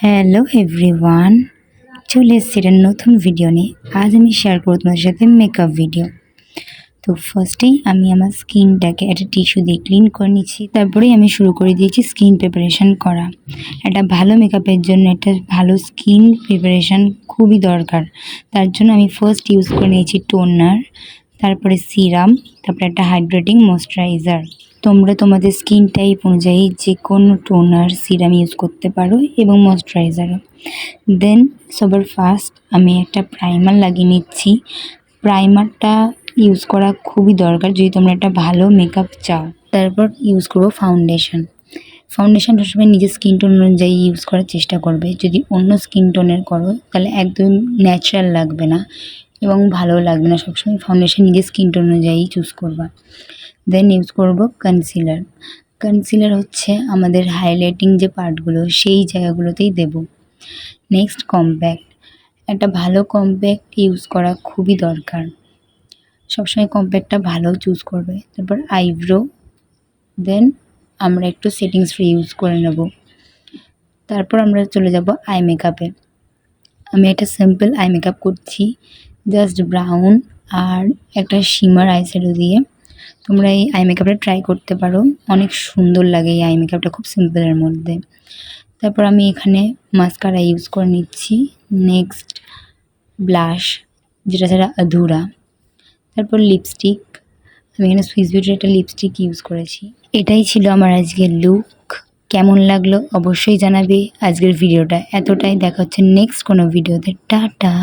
Hello everyone, চলে এসেছি একটা নতুন ভিডিও নিয়ে। আজ আমি শেয়ার করব তোমাদের সাথে মেকআপ ভিডিও। তো ফার্স্টেই আমি আমার স্কিনটাকে একটা টিস্যু দিয়ে ক্লিন করে নিচ্ছি, তারপরেই আমি শুরু করে দিয়েছি স্কিন প্রিপারেশান করা। একটা ভালো মেকআপের জন্য একটা ভালো স্কিন প্রিপারেশান খুবই দরকার। তার জন্য আমি ফার্স্ট ইউজ করে নিয়েছি টোনার, তারপরে সিরাম, তারপরে একটা হাইড্রেটিং ময়েশ্চারাইজার। তোমরা তোমাদের স্কিন টাইপ অনুযায়ী যে কোনো টোনার, সিরাম ইউজ করতে পারো এবং ময়েশ্চারাইজারও। দেন সবার ফার্স্ট আমি একটা প্রাইমার লাগিয়ে নিচ্ছি। প্রাইমারটা ইউজ করা খুবই দরকার যদি তোমরা একটা ভালো মেকআপ চাও। তারপর ইউজ করবো ফাউন্ডেশন। ফাউন্ডেশনটা সবসময় নিজের স্কিন টোন অনুযায়ী ইউজ করার চেষ্টা করবে। যদি অন্য স্কিন টোনের করো তাহলে একদম ন্যাচারাল লাগবে না এবং ভালো লাগবে না। সবসময় ফাউন্ডেশন নিজের স্কিন টোন অনুযায়ী চুজ করবা। দেন ইউজ করব কনসিলার। কনসিলার হচ্ছে আমাদের হাইলাইটিং যে পার্টগুলো সেই জায়গাগুলোতেই দেব। Next compact. একটা ভালো কম্প্যাক্ট ইউজ করা খুবই দরকার, সবসময় কম্প্যাক্টটা ভালো চুজ করবে। তারপর আইব্রো, দেন আমরা একটু সেটিং স্প্রে ইউজ করে নেব। তারপর আমরা চলে যাব আই মেকআপে। আমি একটা সিম্পল আই মেকআপ করছি, জাস্ট ব্রাউন আর একটা শিমার আইশ্যাডো দিয়ে। তোমরা এই আই মেকআপটা ট্রাই করতে পারো, অনেক সুন্দর লাগে এই আই মেকআপটা, খুব সিম্পলের মধ্যে। তারপর আমি এখানে মাস্কারা ইউজ করে নিচ্ছি। নেক্সট ব্লাশ, যেটা ছাড়া আধুরা। তারপর লিপস্টিক, আমি এখানে সুইস বিউটির একটা লিপস্টিক ইউজ করেছি। এটাই ছিল আমার আজকের লুক। কেমন লাগলো অবশ্যই জানাবে আজকের ভিডিওটা। এতটাই, দেখা হচ্ছে নেক্সট কোনো ভিডিওতে। টাটা।